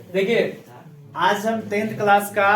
देखिए, आज हम 10th क्लास का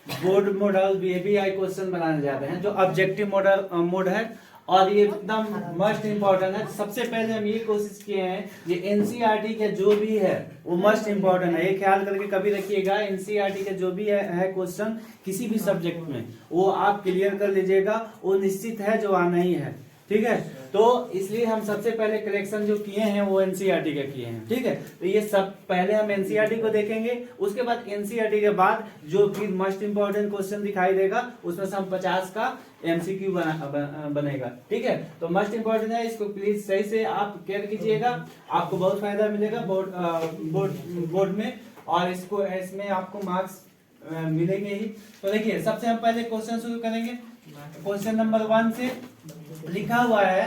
बोर्ड मॉडल बीआई क्वेश्चन बनाने जा रहे हैं जो ऑब्जेक्टिव मॉडल मोड है और ये एकदम मस्ट इम्पोर्टेंट है। सबसे पहले हम ये कोशिश किए हैं ये एनसीईआरटी के जो भी है वो मस्ट इम्पोर्टेंट है, ये ख्याल करके कभी रखिएगा। एनसीईआरटी के जो भी है क्वेश्चन किसी भी सब्जेक्ट में वो आप क्लियर कर लीजिएगा, वो निश्चित है जो आना ही है, ठीक है। तो इसलिए हम सबसे पहले कलेक्शन जो किए हैं वो एनसीईआरटी के किए हैं, ठीक है। तो ये सब पहले हम एनसीईआरटी को देखेंगे, उसके बाद एनसीईआरटी के बाद जो फिर मस्ट इंपॉर्टेंट क्वेश्चन दिखाई देगा उसमें से हम 50 का एमसीक्यू बनेगा, ठीक है। तो मस्ट इंपॉर्टेंट है, इसको प्लीज सही से आप केयर कीजिएगा, आपको बहुत फायदा मिलेगा बोर्ड में, और इसको इसमें आपको मार्क्स मिलेंगे ही। तो देखिए, सबसे हम पहले क्वेश्चन शुरू करेंगे। क्वेश्चन नंबर 1 से लिखा हुआ है,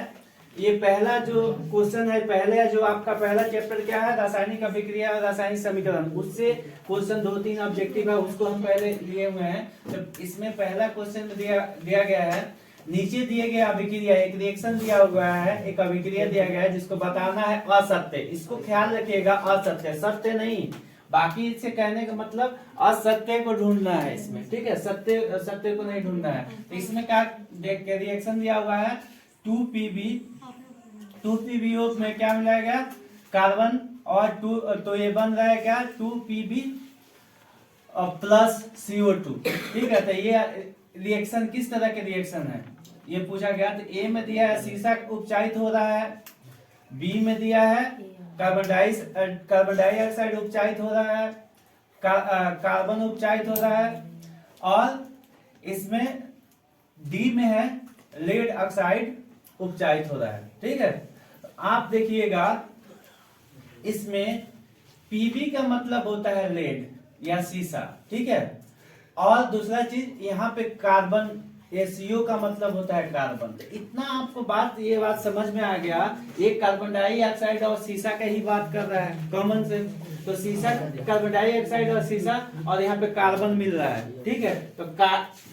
ये पहला जो क्वेश्चन है, पहले जो आपका पहला चैप्टर क्या है, रासायनिक अभिक्रिया और रासायनिक समीकरण, उससे क्वेश्चन 2-3 ऑब्जेक्टिव है उसको हम पहले लिए हुए हैं। तो इसमें पहला क्वेश्चन दिया गया है, नीचे दिए गए अभिक्रिया, एक रिएक्शन दिया हुआ है, एक अभिक्रिया दिया गया है जिसको बताना है असत्य। इसको ख्याल रखिएगा, असत्य, सत्य नहीं। बाकी इससे कहने का मतलब असत्य को ढूंढना है इसमें, ठीक है, सत्य को नहीं ढूंढना है। तो इसमें क्या रिएक्शन दिया हुआ है, 2PbO में क्या मिलाएगा, कार्बन और 2, तो ये बन रहा है क्या, 2Pb प्लस CO2, ठीक है। तो ये रिएक्शन किस तरह के रिएक्शन है ये पूछा गया। तो ए में दिया है सीसा उपचारित हो रहा है, बी में दिया है कार्बन डाइऑक्साइड उपचारित हो रहा है, कार्बन उपचारित हो रहा है, और इसमें डी में है लेड ऑक्साइड उपचारित हो रहा है, ठीक है। आप देखिएगा, इसमें पीबी का मतलब होता है लेड या सीसा, ठीक है। और दूसरा चीज यहाँ पे कार्बन, एसीओ का मतलब होता है कार्बन। तो इतना आपको ये बात समझ में आ गया, एक कार्बन डाइऑक्साइड और सीसा का ही बात कर रहा है कॉमन से। तो सीसा, कार्बन डाइऑक्साइड और सीसा, और यहाँ पे कार्बन मिल रहा है, ठीक है। तो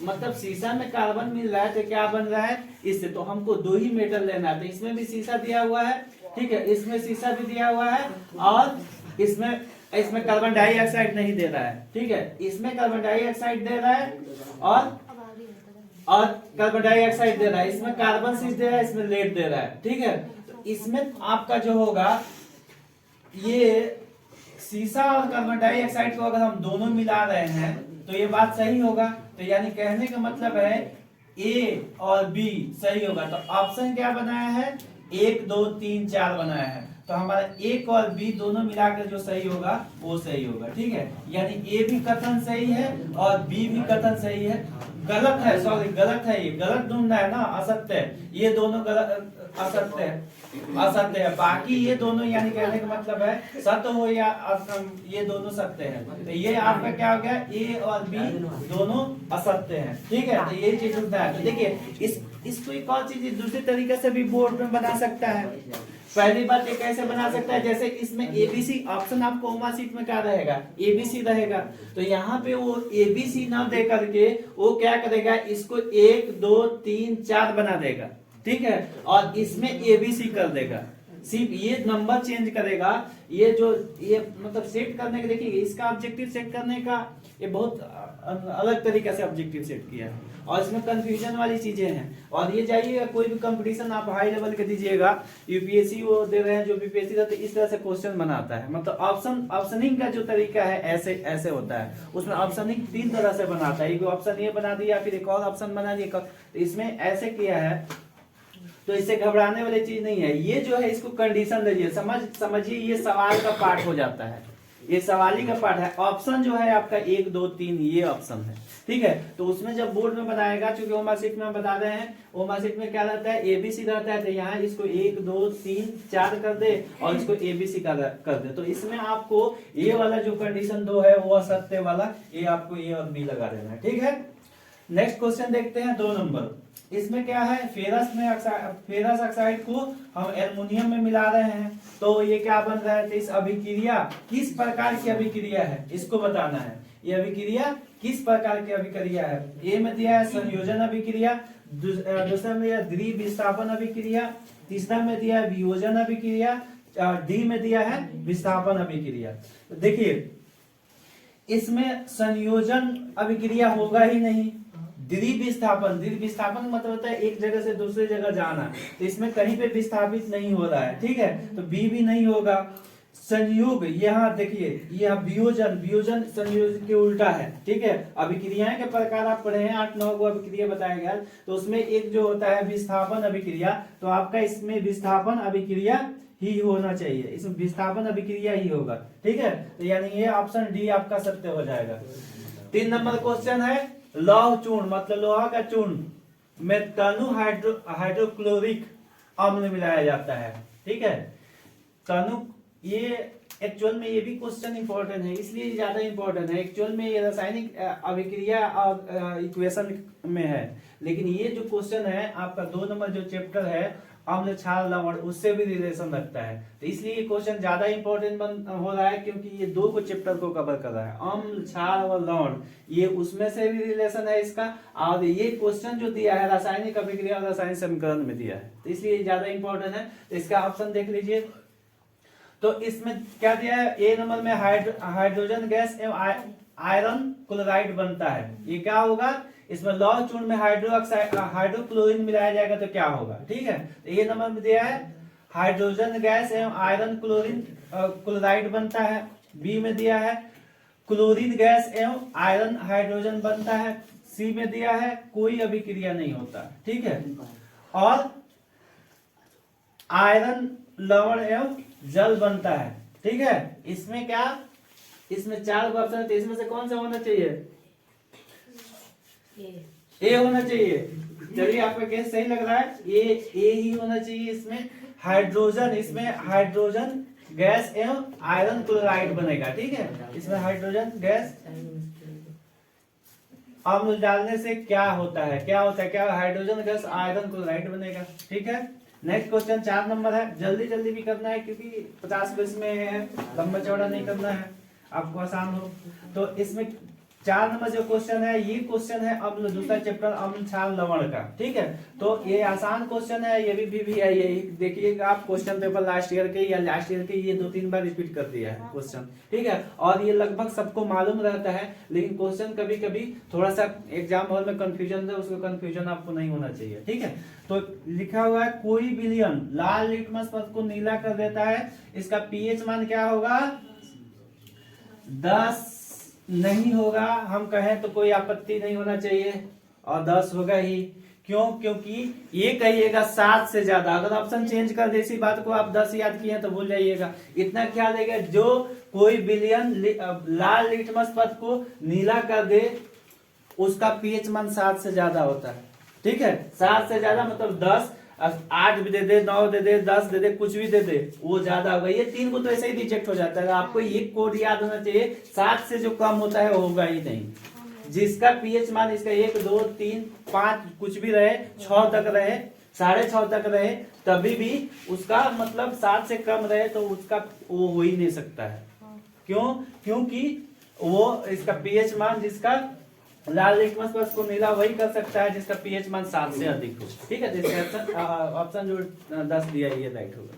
मतलब सीसा में कार्बन मिल रहा है तो क्या बन रहा है इससे, तो हमको 2 ही मेटल लेना है। तो इसमें भी सीसा दिया हुआ है, ठीक है, इसमें सीसा भी दिया हुआ है, और इसमें कार्बन डाइऑक्साइड नहीं दे रहा है, ठीक है। इसमें कार्बन डाइऑक्साइड दे रहा है और कार्बन डाइऑक्साइड दे रहा है, इसमें कार्बन शीट दे रहा है, इसमें लेड दे रहा है, ठीक है। तो इसमें आपका जो होगा, ये सीसा और कार्बन डाइऑक्साइड को अगर हम दोनों मिला रहे हैं तो ये बात सही होगा। तो यानी कहने का मतलब है ए और बी सही होगा। तो ऑप्शन क्या बनाया है, 1, 2, 3, 4 बनाया है। तो हमारा एक और बी दोनों मिलाकर जो सही होगा वो सही होगा, ठीक है। यानी ए भी कथन सही है और बी भी कथन सही है। गलत है, सॉरी गलत है, ये गलत ढूंढना है ना, असत्य है, ये दोनों गलत, असत्य है। बाकी ये दोनों यानी कहने का मतलब है सत्य हो या ये दोनों सत्य है। तो ये आपका क्या हो गया, ए और बी दोनों असत्य हैं, ठीक है। तो ये चीज होता है। तो देखिए, इसको एक और चीज दूसरे तरीके से भी बोर्ड में बना सकता है। पहली बात ये कैसे बना सकता है, जैसे इसमें एबीसी ऑप्शन आपको ओमा सीट में क्या रहेगा, एबीसी रहेगा। तो यहाँ पे वो एबीसी ना दे करके वो क्या करेगा, इसको 1, 2, 3, 4 बना देगा, ठीक है, और इसमें एबीसी कर देगा। सिर्फ ये नंबर चेंज करेगा, ये मतलब सेट करने का, देखिए इसका ऑब्जेक्टिव सेट करने का ये बहुत अलग तरीके से ऑब्जेक्टिव सेट किया है, और इसमें कंफ्यूजन वाली चीजें हैं। और ये जाइएगा कोई भी कंपटीशन आप हाई लेवल के दीजिएगा, यूपीएससी वो दे रहे हैं जो बीपीएससी रहते, इस तरह से क्वेश्चन बनाता है। मतलब ऑप्शनिंग का जो तरीका है ऐसे होता है। उसमें ऑप्शनिंग 3 तरह से बनाता है, एक ऑप्शन ये बना दिया, फिर एक और ऑप्शन बना दिया। तो इसमें ऐसे किया है, तो इससे घबराने वाली चीज नहीं है। ये जो है इसको कंडीशन दीजिए, समझिए ये सवाल का पार्ट हो जाता है, ये सवाली का पार्ट है। ऑप्शन जो है आपका 1, 2, 3 ये ऑप्शन है, ठीक है। तो उसमें जब बोर्ड में बनाएगा, चूंकि होमवर्क शीट में बता रहे हैं, होमवर्क शीट में क्या रहता है, एबीसी रहता है। तो यहाँ इसको 1, 2, 3, 4 कर दे और इसको एबीसी कर दे। तो इसमें आपको ये वाला जो कंडीशन 2 है वो असत्य वाला, ये आपको ए और बी लगा देना है, ठीक है। नेक्स्ट क्वेश्चन देखते हैं 2 नंबर। इसमें क्या है, फेरस ऑक्साइड को हम एल्युमिनियम में मिला रहे हैं, तो ये क्या बन रहा है, तो इस अभिक्रिया किस प्रकार की अभिक्रिया है इसको बताना है। ये अभिक्रिया किस प्रकार की अभिक्रिया है। ए में दिया है संयोजन अभिक्रिया, दूसरा में दिया द्विविस्थापन अभिक्रिया, तीसरा में दिया है वियोजन अभिक्रिया, डी में दिया है विस्थापन अभिक्रिया। देखिए इसमें संयोजन अभिक्रिया होगा ही नहीं। द्वितीय विस्थापन मतलब होता है एक जगह से दूसरी जगह जाना, तो इसमें कहीं पे विस्थापित नहीं हो रहा है, ठीक है, तो बी भी नहीं होगा। संयोग, यहाँ देखिए यह वियोजन संयोजन के उल्टा है, ठीक है। अभिक्रियाएं के प्रकार आप पढ़े हैं, 8-9 को अभिक्रिया बताया गया, तो उसमें एक जो होता है विस्थापन अभिक्रिया, तो आपका इसमें विस्थापन अभिक्रिया ही होना चाहिए, इसमें विस्थापन अभिक्रिया ही होगा, ठीक है। तो यानी ये ऑप्शन डी आपका सत्य हो जाएगा। 3 नंबर क्वेश्चन है, लौह चूर्ण मतलब लोहा का चूर्ण में तनु हाइड्रोक्लोरिक अम्ल मिलाया जाता है, ठीक है। तनु, ये एक्चुअल में ये भी क्वेश्चन इंपॉर्टेंट है, इसलिए ज्यादा इंपॉर्टेंट है। एक्चुअल में ये रासायनिक अभिक्रिया और इक्वेशन में है, लेकिन ये जो क्वेश्चन है आपका 2 नंबर जो चैप्टर है अम्ल क्षार लवण, उससे भी रिलेशन रखता है, तो इसलिए ये क्वेश्चन ज्यादा इंपॉर्टेंट हो रहा है, क्योंकि ये 2 को चैप्टर को कवर कर रहा है, अम्ल क्षार और लवण, ये उसमें से भी रिलेशन है इसका, और ये क्वेश्चन जो दिया है रासायनिक अभिक्रिया और रासायनिक समीकरण में दिया है, तो इसलिए ज्यादा इंपॉर्टेंट है। तो इसका ऑप्शन देख लीजिए, तो इसमें क्या दिया है, ए नंबर में हाइड्रोजन गैस एवं आयरन क्लोराइड बनता है, ये क्या होगा, इसमें लौह चूर्ण में हाइड्रोक्लोरीन मिलाया जाएगा तो क्या होगा, ठीक है। तो ए नंबर में दिया है हाइड्रोजन गैस एवं आयरन क्लोराइड बनता है। बी में दिया है क्लोरीन गैस एवं आयरन हाइड्रोजन बनता है। सी में दिया है कोई अभिक्रिया नहीं होता, ठीक है। और आयरन लवण एवं जल बनता है, ठीक है। इसमें क्या, इसमें 4 ऑप्शन है, इसमें से कौन सा होना चाहिए, ए होना चाहिए। चलिए आपका केस सही लग रहा है, ए ही होना चाहिए। इसमें हाइड्रोजन गैस एवं आयरन क्लोराइड बनेगा, ठीक है। इसमें हाइड्रोजन गैस अम्ल डालने से क्या होता है, क्या हाइड्रोजन गैस आयरन क्लोराइड बनेगा, ठीक है। नेक्स्ट क्वेश्चन 4 नंबर है, जल्दी भी करना है क्योंकि 50 क्वेश्चन में है, लंबा चौड़ा नहीं करना है, आपको आसान हो। तो इसमें 4 नंबर जो क्वेश्चन है, ये क्वेश्चन है अम्ल, दूसरा चैप्टर अम्ल क्षार लवण का, ठीक है। तो ये आसान क्वेश्चन है, ये भी है, ये देखिएगा आप क्वेश्चन पेपर लास्ट ईयर के या लास्ट ईयर के ये 2-3 बार रिपीट कर दिया है क्वेश्चन, ठीक है। और ये लगभग सबको मालूम रहता है, लेकिन क्वेश्चन कभी कभी थोड़ा सा एग्जाम हॉल में कंफ्यूजन है, उसको कंफ्यूजन आपको नहीं होना चाहिए, ठीक है। तो लिखा हुआ है कोई विलयन लाल लिटमस पथ को नीला कर देता है, इसका पीएच मान क्या होगा, 10 नहीं होगा, हम कहें तो कोई आपत्ति नहीं होना चाहिए, और 10 होगा ही। क्यों, क्योंकि ये कहिएगा 7 से ज्यादा, अगर ऑप्शन चेंज कर दे इसी बात को आप 10 याद किए तो भूल जाइएगा। इतना ख्याल रहेगा, जो कोई विलयन लाल लिटमस पथ को नीला कर दे उसका पीएच मान 7 से ज्यादा होता है, ठीक है। 7 से ज्यादा मतलब 10, 8 भी दे दे, 9 दे दे, 10 दे दे, कुछ भी दे दे, वो ज्यादा होगा। ये 3 को तो ऐसे ही रिजेक्ट हो जाता है, आपको ये कोड याद होना चाहिए, 7 से जो कम होता है वो होगा ही नहीं। जिसका पीएच मान इसका 1, 2, 3, 5 कुछ भी रहे, 6 तक रहे, 6.5 तक रहे, तभी भी उसका मतलब 7 से कम रहे तो उसका वो हो ही नहीं सकता है। क्यों, क्योंकि वो इसका पीएच मान जिसका लाल लिटमस पथ को नीला वही कर सकता है जिसका पीएच मान 7 से अधिक हो, ठीक है। तो इसका ऑप्शन जो 10 दिया ये राइट होगा।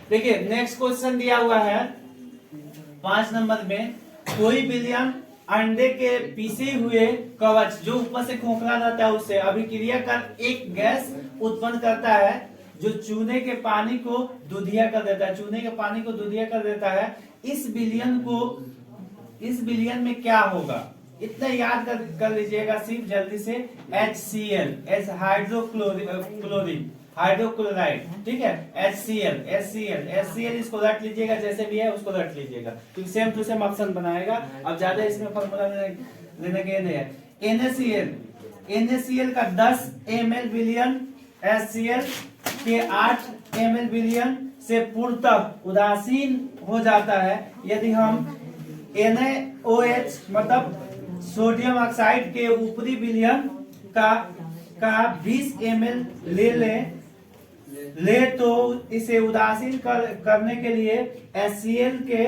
देखिए नेक्स्ट क्वेश्चन दिया हुआ है 5 नंबर में, कोई विलयन अंडे के पीसे हुए कवच जो ऊपर से खोखला रहता है उससे अभिक्रिया कर एक गैस उत्पन्न करता है जो चूने के पानी को दूधिया कर देता है, चूने के पानी को दूधिया कर देता है। इस विलयन में क्या होगा, इतना याद कर लीजिएगा सिर्फ जल्दी से, HCl हाइड्रोक्लोराइड, ठीक है। HCl इसको रट लीजिएगा, जैसे भी है उसको रट लीजिएगा क्योंकि सेम टू सेम ऑप्शन बनाएगा, अब ज्यादा इसमें फॉर्मूला लेने के नहीं है। NaCl का 10 ml विलयन HCl के 8 ml विलयन से पूर्णतः उदासीन हो जाता है यदि हम NaOH मतलब सोडियम ऑक्साइड के ऊपरी विलयन का 20 ml ले तो इसे उदासीन करने के लिए HCl के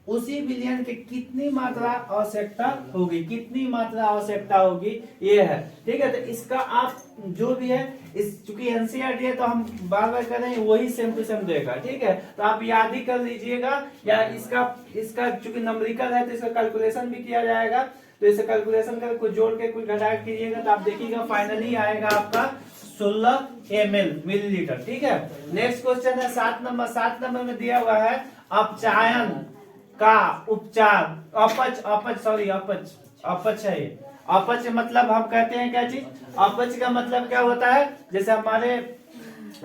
उसी विलयन के कितनी मात्रा आवश्यकता होगी, कितनी मात्रा आवश्यकता होगी, ये है। ठीक है, तो इसका आप जो भी है, इस चूंकि एनसीईआरटी है तो हम बार बार कर रहे हैं, वही सेम टू सेम देगा। ठीक है, तो आप याद ही कर लीजिएगा, या इसका चूंकि नंबरिकल है तो इसका कैलकुलेशन भी किया जाएगा, तो इसे कैलकुलेशन कर कुछ जोड़ के कुछ घटा के कीजिएगा तो आप देखिएगा फाइनली आएगा आपका 16 ml मिलीलीटर। ठीक है, नेक्स्ट क्वेश्चन है 7 नंबर। 7 नंबर में दिया हुआ है अपचायन का उपचार, अपच है ये। अपच मतलब हम कहते हैं क्या चीज, अपच का मतलब क्या होता है, जैसे हमारे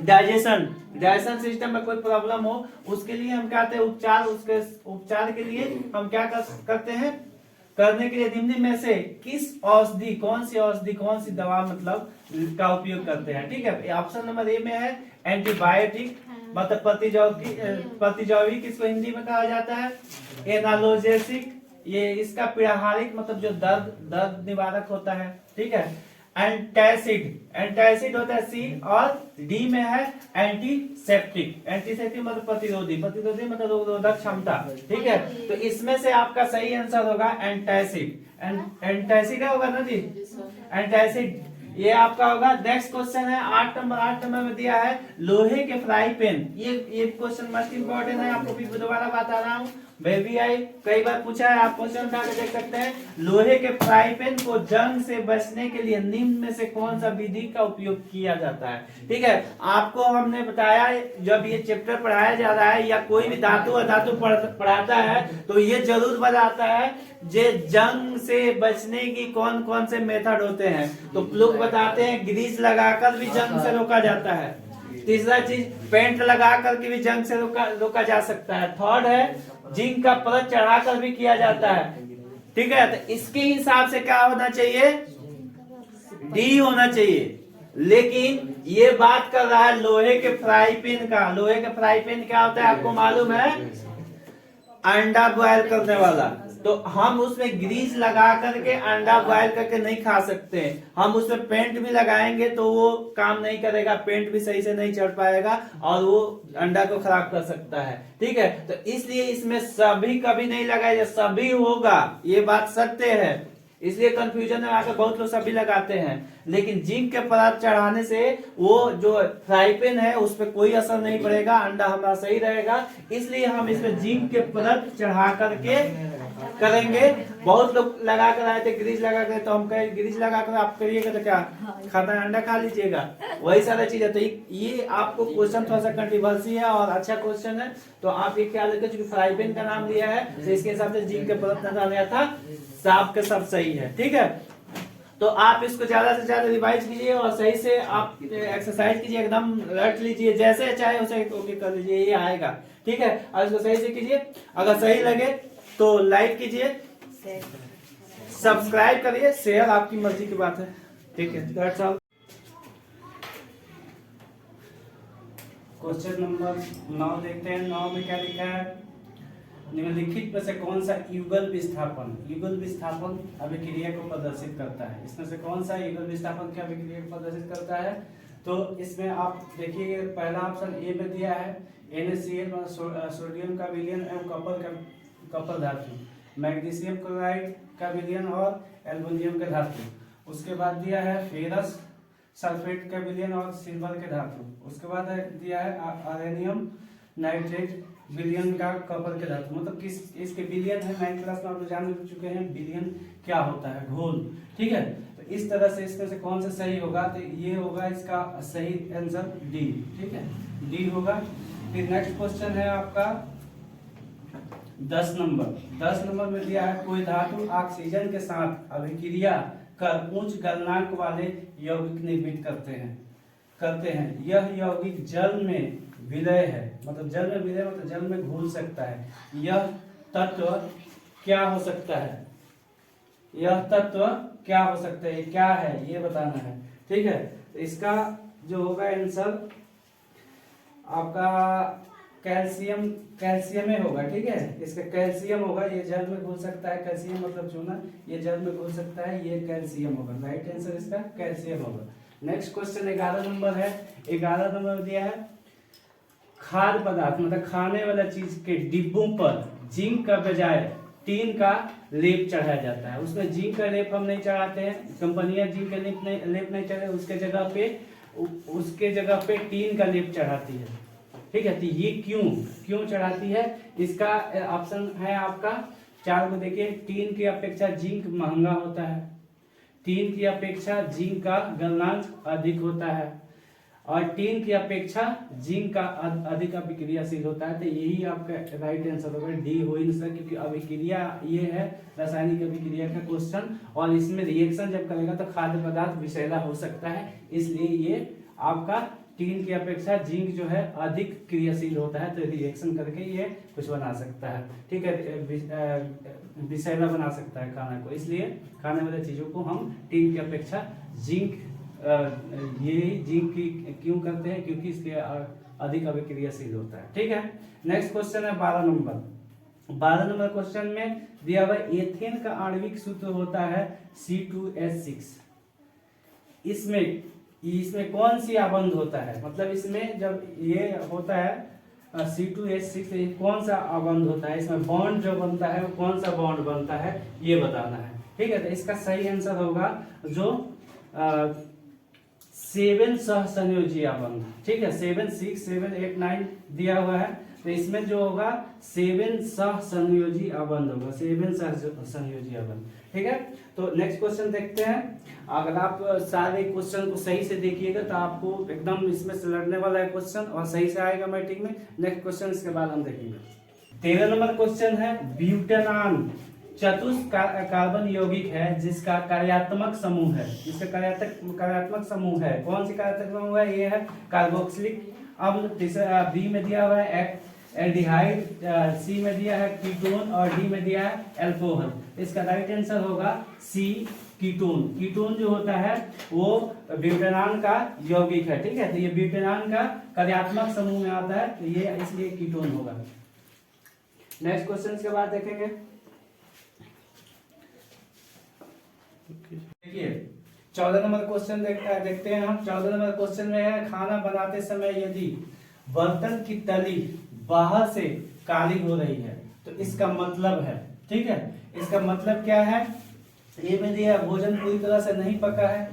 डाइजेशन सिस्टम में कोई प्रॉब्लम हो, उसके लिए हम कहते हैं उपचार, उसके उपचार के लिए हम क्या करते हैं, करने के लिए निम्न में से किस औषधि, कौन सी दवा मतलब का उपयोग करते हैं। ठीक है, ऑप्शन नंबर ए में है एंटीबायोटिक, मतलब प्रतिजैविक इसको हिंदी में कहा जाता है। एनालोजेसिक, ये इसका पीड़ाहारिक मतलब जो दर्द निवारक होता है। ठीक है, एंटासिड होता है सी, और डी में है एंटीसेप्टिक मतलब प्रतिरोधी मतलब रोग क्षमता। ठीक है, तो इसमें से आपका सही आंसर होगा एंटासिड होगा ना जी, एंटासिड ये आपका होगा। नेक्स्ट क्वेश्चन है 8 नंबर में दिया है लोहे के फ्राई पैन। ये क्वेश्चन मस्ट इंपॉर्टेंट है, आपको फिर दोबारा बता रहा हूँ, बेबी आई कई बार पूछा है, आप क्वेश्चन उठा के देख सकते हैं। लोहे के फ्राई पैन को जंग से बचने के लिए निम्न में से कौन सा विधि का उपयोग किया जाता है। ठीक है, आपको हमने बताया जब ये चैप्टर पढ़ाया जा रहा है या कोई भी धातु अधातु पढ़ाता है तो ये जरूर बताता है जे जंग से बचने की कौन कौन से मेथड होते हैं। तो लोग बताते हैं ग्रीस लगाकर भी जंग से रोका जाता है। तीसरा चीज पेंट लगा करके भी जंग से रोका जा सकता है। थर्ड है जिंक का परत चढ़ाकर भी किया जाता है। ठीक है, तो इसके हिसाब से क्या होना चाहिए, डी होना चाहिए। लेकिन ये बात कर रहा है लोहे के फ्राई पैन का। लोहे के फ्राई पैन क्या होता है आपको मालूम है, अंडा बॉयल करने वाला। तो हम उसमें ग्रीस लगा करके अंडा बॉयल करके नहीं खा सकते, हम उसमें पेंट भी लगाएंगे तो वो काम नहीं करेगा, पेंट भी सही से नहीं चढ़ पाएगा और वो अंडा को खराब कर सकता है। ठीक है, तो इसलिए इसमें सभी कभी नहीं लगाया, सभी होगा, ये बात सत्य है। इसलिए कंफ्यूजन में आकर बहुत लोग सभी लगाते हैं, लेकिन जिंक के परत चढ़ाने से वो जो फ्राई पैन है उस पर कोई असर नहीं पड़ेगा, अंडा हमारा सही रहेगा। इसलिए हम इसमें जिंक के परत चढ़ा करके करेंगे। बहुत लोग लगा कर आए थे ग्रीस लगा कर, तो हम कहे ग्रीस लगा कर आप करिएगा तो क्या खाता है, अंडा खा लीजिएगा, वही सारा चीज है। तो ये आपको क्वेश्चन थोड़ा सा कंट्रोवर्सी है और अच्छा क्वेश्चन है, तो आप ये ख्याल रखें क्योंकि फ्राई पैन का नाम लिया है तो इसके हिसाब से जिंक के परत नजर आया था, साफ के सब सही है। ठीक है, तो आप इसको ज्यादा से ज्यादा रिवाइज कीजिए और सही से आप एक्सरसाइज कीजिए, एकदम रट लीजिए, जैसे चाहे उसे ओके कर लीजिए, ये आएगा। ठीक है, और इसको सही से कीजिए, अगर सही लगे तो लाइक कीजिए, सब्सक्राइब करिए, शेयर आपकी मर्जी की बात है। ठीक है, दैट्स ऑल। क्वेश्चन नंबर 9 देखते हैं। 9 में क्या लिखा है, निम्नलिखित में से कौन सा युगल विस्थापन अभिक्रिया को प्रदर्शित करता है। इसमें से कौन सा युगल विस्थापन की अभिक्रिया को प्रदर्शित करता है। तो इसमें आप देखिए पहला ऑप्शन ए में दिया है NaCl सोडियम का विलयन एवं कपर धातु, मैग्नीशियम क्लोराइड का विलयन और एल्युमिनियम के धातु। उसके बाद दिया है फेरस सल्फेट का विलयन और सिल्वर के धातु। उसके बाद दिया है अरेनियम नाइट्रेट विलयन का कपर के धातु। मतलब किस इसके विलयन है, 9th क्लास में आप जान चुके हैं विलयन क्या होता है, घोल। ठीक है, तो इस तरह से इसमें से कौन सा सही होगा, तो ये होगा इसका सही आंसर डी। ठीक है, डी होगा। फिर नेक्स्ट क्वेश्चन है आपका 10 नंबर में दिया है कोई धातु ऑक्सीजन के साथ अभिक्रिया कर उच्च गलनांक वाले यौगिक निर्मित करते हैं। यह यौगिक जल में विलय है, मतलब जल में विलय मतलब जल में घुल सकता है। यह तत्व क्या हो सकता है, क्या है ये बताना है। ठीक है, तो इसका जो होगा आंसर आपका कैल्शियम होगा। ठीक है, इसका कैल्शियम होगा, ये जल में घुल सकता है, कैल्शियम मतलब चूना, ये जल में घुल सकता है, ये कैल्शियम होगा। राइट आंसर इसका कैल्शियम होगा। नेक्स्ट क्वेश्चन 11 नंबर है। 11 नंबर दिया है खाद्य पदार्थ मतलब खाने वाला चीज के डिब्बों पर जिंक का बजाय टीन का लेप चढ़ाया जाता है। उसमें जिंक का लेप हम नहीं चढ़ाते हैं, कंपनियां जिंक का लेप नहीं चढ़े, उसके जगह पे टीन का लेप चढ़ाती है। ठीक है, तो ये क्यों चढ़ाती है, इसका ऑप्शन है आपका 4 को देखिए। टीन की अपेक्षा जिंक महंगा होता है, टीन की अपेक्षा जिंक का गलनांक अधिक होता है, और टीन की अपेक्षा जिंक का अधिक अभिक्रियाशील होता है। तो यही आपका राइट आंसर होगा, डी हो ही नहीं सकता, क्योंकि अभिक्रिया ये है रासायनिक अभिक्रिया का क्वेश्चन, और इसमें रिएक्शन जब करेगा तो खाद्य पदार्थ विषैला हो सकता है, इसलिए ये आपका टीन की अपेक्षा जिंक जो है अधिक क्रियाशील होता है, तो रिएक्शन करके ये कुछ बना सकता है। ठीक है, विषैला बना सकता है खाना को, इसलिए खाने वाले चीजों को हम टीन की अपेक्षा जिंक ये जिंक की क्यों करते हैं, क्योंकि इसके अधिक अभिक्रियाशील होता है। ठीक है, नेक्स्ट क्वेश्चन है 12 नंबर। 12 नंबर क्वेश्चन में दिया हुआ एथेन का आणविक सूत्र होता है C2H6। इसमें कौन सी आबंध होता है, मतलब इसमें जब ये होता है C2H6 कौन सा आबंध होता है, इसमें बॉन्ड जो बनता है वो कौन सा बॉन्ड बनता है ये बताना है। ठीक है, तो इसका सही आंसर होगा जो 7 सहसंयोजी आबंध। ठीक है, 7, 6, 7, 8, 9 दिया हुआ है, तो इसमें जो होगा 7 सहसंयोजी आबंध होगा, 7 सहसंयोजी आबंध। ठीक है, तो नेक्स्ट क्वेश्चन देखते हैं। अगर आप सारे क्वेश्चन को सही से देखिएगा तो आपको एकदम इसमें से लड़ने वाला है क्वेश्चन, और सही से आएगा मैट्रिक में। नेक्स्ट क्वेश्चन इसके बाद हम देखेंगे। 13 नंबर क्वेश्चन है, ब्यूटेनॉन कार्बन यौगिक है जिसका कार्यात्मक समूह है, इसका कार्यात्मक समूह है, कौन सी कार्यात्मक समूह है, ये है कार्बोक्सिलिक अम्ल। बी में दिया हुआ है एल्डिहाइड, सी में दिया है कीटोन, और डी में दिया है एल्कोहल। इसका राइट आंसर होगा सी कीटोन। कीटोन जो होता है वो ब्यूटेनॉन का यौगिक है। ठीक है, तो ये ब्यूटेनॉन का कार्यात्मक समूह में आता है, तो ये इसलिए कीटोन होगा। नेक्स्ट क्वेश्चन के बाद देखेंगे। देखिए 14 नंबर क्वेश्चन देखते हैं हम। 14 नंबर क्वेश्चन में है, खाना बनाते समय यदि बर्तन की तली बाहर से काली हो रही है तो इसका मतलब है। ठीक है, इसका मतलब क्या है, ये में दिया भोजन पूरी तरह से नहीं पका है,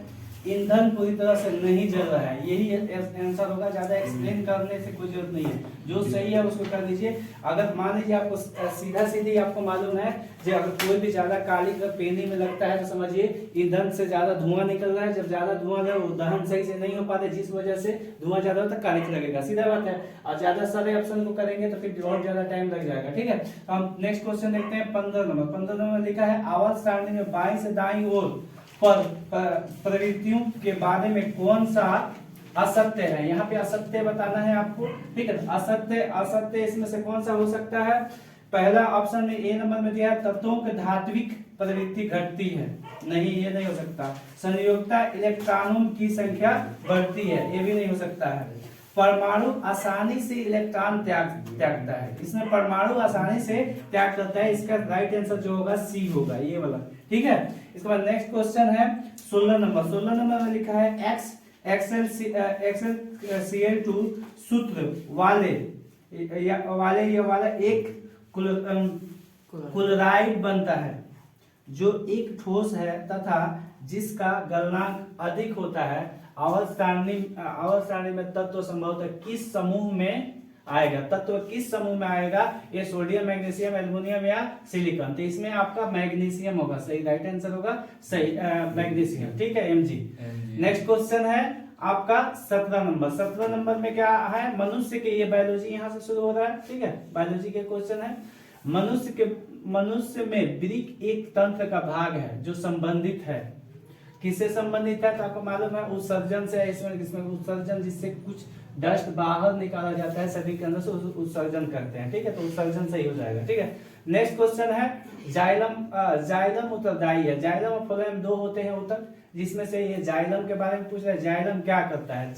ईंधन पूरी तरह से नहीं जल रहा है, यही आंसर होगा। ज्यादा एक्सप्लेन करने से कोई जरूरत नहीं है, जो सही है उसको कर दीजिए। अगर मान लीजिए आपको सीधा सीधी आपको मालूम है कि अगर कोई भी ज्यादा काली का पेनी में लगता है तो समझिए ईंधन से ज्यादा धुआं निकल रहा है। जब ज्यादा धुआं है वो दहन सही से नहीं हो पाते, जिस वजह से धुआं ज्यादा होता है कालिक लगेगा, सीधा बात है। और ज्यादा सारे ऑप्शन को करेंगे तो फिर और ज्यादा टाइम लग जाएगा। ठीक है, हम नेक्स्ट क्वेश्चन देखते हैं 15 नंबर। 15 नंबर लिखा है, आवर्त सारणी में बाईं से दाईं ओर पर प्रवृत्तियों के बारे में कौन सा असत्य है, यहाँ पे असत्य बताना है आपको। ठीक है, असत्य इसमें से कौन सा हो सकता है। पहला ऑप्शन में ए नंबर में दिया है, तत्वों की धात्विक प्रवृत्ति घटती है, नहीं ये नहीं हो सकता। संयोजकता इलेक्ट्रॉनों की संख्या बढ़ती है, ये भी नहीं हो सकता है। परमाणु आसानी से इलेक्ट्रॉन त्यागता है, इसमें परमाणु आसानी से त्याग करता है, इसका राइट आंसर जो होगा सी होगा, ये वाला। ठीक है, इसके बाद नेक्स्ट क्वेश्चन है 16 नंबर। 16 नंबर में लिखा है XlCl2 सूत्र वाले ये वाला एक क्लोराइड बनता है जो एक ठोस है तथा जिसका गलनांक अधिक होता है। आवर्त सारणी में तत्व संभवतः किस समूह में आएगा, तत्व किस समूह में आएगा, ये सोडियम, मैग्नीशियम, एल्युमिनियम या सिलिकॉन। तो इसमें आपका मैग्नीशियम होगा, सही राइट आंसर होगा सही मैग्नीशियम। ठीक है, Mg। नेक्स्ट क्वेश्चन है आपका 17 नंबर। 17 नंबर में क्या है, मनुष्य के, ये बायोलॉजी यहाँ से शुरू हो रहा है। ठीक है, बायोलॉजी के क्वेश्चन है। मनुष्य में वृक्क एक तंत्र का भाग है जो संबंधित है, किससे संबंधित है तो आपको मालूम है उत्सर्जन से। इसमें उत्सर्जन, जिससे कुछ डस्ट बाहर निकाला जाता है, शरीर के अंदर से उत्सर्जन करते हैं। ठीक है, तो उत्सर्जन सही हो जाएगा। ठीक है, नेक्स्ट क्वेश्चन है जाइलम उत्तरदायी है। जाइलम और फ्लोएम दो होते हैं उत्तर, जिसमें से ये जाइलम के बारे में पूछ रहा है। जाइलम क्या करता है,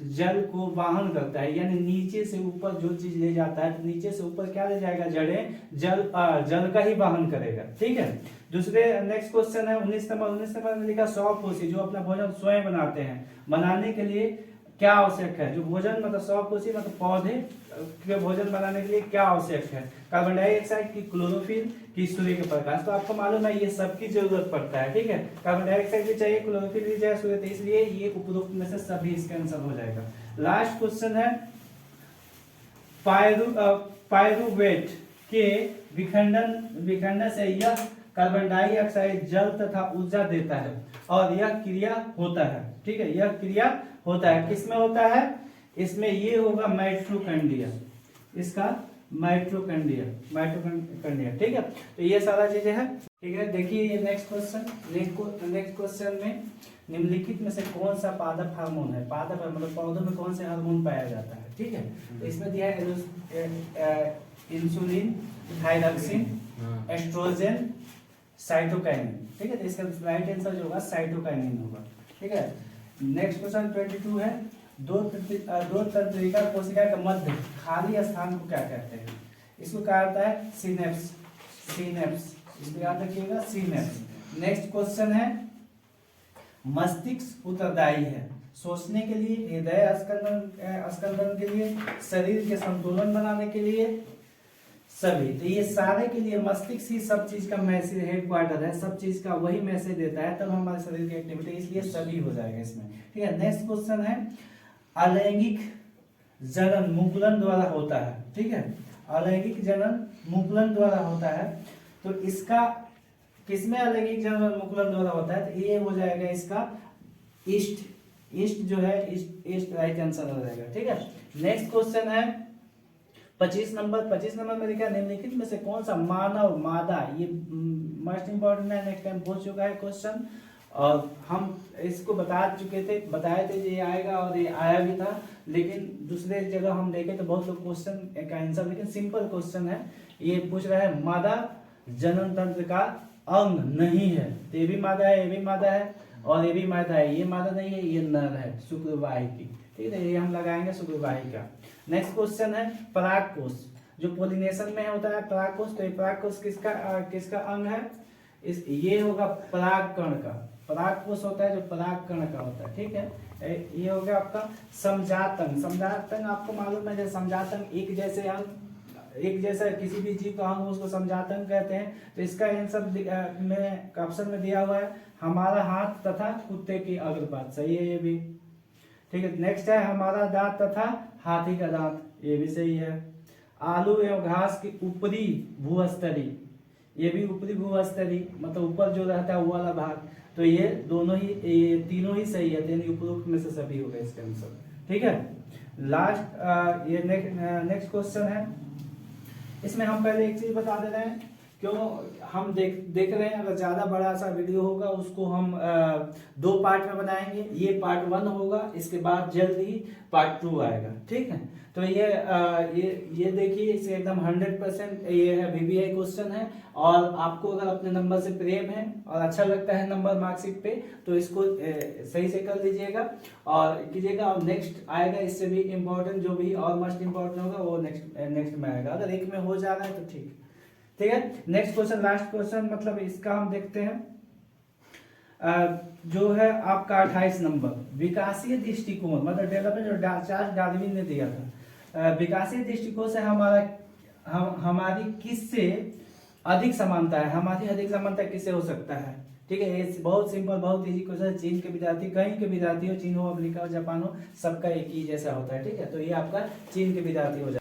जल को वाहन करता है, यानी नीचे से ऊपर जो चीज ले जाता है, तो नीचे से ऊपर क्या ले जाएगा, जड़ें जल का ही वाहन करेगा। ठीक है, दूसरे नेक्स्ट क्वेश्चन है 19 नंबर। 19 नंबर में लिखा 100 कोशी जो अपना भोजन स्वयं बनाते हैं, बनाने के लिए क्या आवश्यक है, जो भोजन मतलब स्वकोशी मतलब पौधे के भोजन बनाने के लिए क्या आवश्यक है, कार्बन डाइऑक्साइड की, क्लोरोफिल की, सूर्य के प्रकाश। तो आपको मालूम है ये सबकी जरूरत पड़ता है, ठीक है। कार्बन डाइऑक्साइड भी चाहिए, क्लोरोफिल भी चाहिए, सूर्य, तो इसलिए ये उपरोक्त में से सभी इसका आंसर हो जाएगा। लास्ट क्वेश्चन है पायरुवेट के विखंडन से यह कार्बन डाइऑक्साइड जल तथा ऊर्जा देता है और यह क्रिया होता है, ठीक है। यह क्रिया होता है, किसमें होता है, इसमें ये होगा माइटोकॉन्ड्रिया, इसका माइटोकॉन्ड्रिया, ठीक है। तो ये सारा चीजें हैं, ठीक है। देखिए ये नेक्स्ट क्वेश्चन में निम्नलिखित में से कौन सा पादप हार्मोन है, पादप है मतलब पौधों में कौन से हार्मोन पाया जाता है, ठीक है। तो इसमें दिया है इंसुलिन, थायरॉक्सिन, एस्ट्रोजन, साइटोकाइनिन, ठीक है। तो इसका राइट आंसर जो होगा साइटोकाइनिन होगा, ठीक है। नेक्स्ट क्वेश्चन 22 है, दो तंत्रिका कोशिका का मध्य खाली स्थान को क्या कहते हैं, इसको कहा जाता है सिनेप्स, इसको याद रखिएगा, सिनेप्स। नेक्स्ट क्वेश्चन है मस्तिष्क उत्तरदायी है सोचने के लिए, हृदय स्कंदन के लिए, शरीर के संतुलन बनाने के लिए, सभी। तो ये सारे के लिए मस्तिष्क ही सब चीज का मैसेज हेडक्वार्टर है, सब चीज का वही मैसेज देता है, तब हमारे शरीर की एक्टिविटी, इसलिए सभी हो जाएगा इसमें, ठीक है। नेक्स्ट क्वेश्चन है अलैंगिक जनन मुकुलन द्वारा होता है, ठीक है। अलैंगिक जनन मुकुलन द्वारा होता है, तो इसका किसमें अलैंगिक जनन मुकुलन द्वारा होता है, तो ये हो जाएगा इसका ईस्ट जो है, ईस्ट राइट आंसर हो जाएगा, ठीक है। नेक्स्ट क्वेश्चन है 25 नंबर में लिखा निम्नलिखित में से कौन सा मानव मादा, ये मोस्ट इंपॉर्टेंट है, नेक्स्ट टाइम पूछ चुका है क्वेश्चन, और हम इसको बताए थे ये आएगा और ये आया भी था, लेकिन दूसरे जगह हम देखे तो बहुत लोग क्वेश्चन का आंसर, लेकिन सिंपल क्वेश्चन है, ये पूछ रहा है मादा जनन तंत्र का अंग नहीं है, तो ये भी मादा है, ये भी मादा है, और ये भी मादा है, ये मादा नहीं है, ये नर है, शुक्रवाहिकी, ठीक है। ये हम लगाएंगे शुक्रवाहिकी का। नेक्स्ट क्वेश्चन है परागकोश, जो पोलिनेशन में होता है परागकोश, तो ये परागकोश किसका अंग है, ये होगा परागकण का, परागकोश होता है जो परागकण का होता है, ठीक है। ये हो गया आपका समजातंग आपको मालूम है, समजातंग एक जैसा किसी भी जीव का अंग उसको समजातंग कहते हैं। तो इसका आंसर में ऑप्शन में दिया हुआ है हमारा हाथ तथा कुत्ते की अग्रपात, सही है ये भी, ठीक है। नेक्स्ट है हमारा दांत तथा हाथी का दांत, ये भी सही है। आलू एवं घास की ऊपरी भूस्तरी, ये भी ऊपरी भूस्तरी मतलब ऊपर जो रहता है वो वाला भाग, तो ये तीनों ही सही है, यानी उपरोक्त में से सभी हो गए इसका आंसर, ठीक है। लास्ट ये नेक्स्ट क्वेश्चन है, इसमें हम पहले एक चीज बता दे रहे हैं, क्यों हम देख रहे हैं, अगर ज्यादा बड़ा सा वीडियो होगा उसको हम 2 पार्ट में बनाएंगे, ये पार्ट 1 होगा, इसके बाद जल्द ही पार्ट 2 आएगा, ठीक है। तो ये देखिए, इसे एकदम 100% ये है VBI क्वेश्चन है, और आपको अगर अपने नंबर से प्रेम है और अच्छा लगता है नंबर मार्कशीट पे, तो इसको सही से कर लीजिएगा और कीजिएगा, और नेक्स्ट आएगा इससे भी इम्पोर्टेंट, जो भी और मोस्ट इम्पोर्टेंट होगा वो नेक्स्ट में आएगा, अगर एक में हो जा रहा है तो ठीक है। नेक्स्ट क्वेश्चन, लास्ट क्वेश्चन, मतलब इसका हम देखते हैं, जो है आपका 28 नंबर, विकासीय दृष्टिकोण मतलब डेवलपमेंट, जो चार्ल्स डार्विन ने दिया था, विकासीय दृष्टिकोण से हमारी किससे अधिक समानता है, हमारी अधिक समानता किससे हो सकता है, ठीक है। ये बहुत सिंपल, बहुत इजी क्वेश्चन, चीन के विद्यार्थी, कहीं के विद्यार्थी हो, चीन हो, अमेरिका हो, जापान हो, सबका एक ही जैसा होता है, ठीक है। तो ये आपका चीन के विद्यार्थी हो जाए।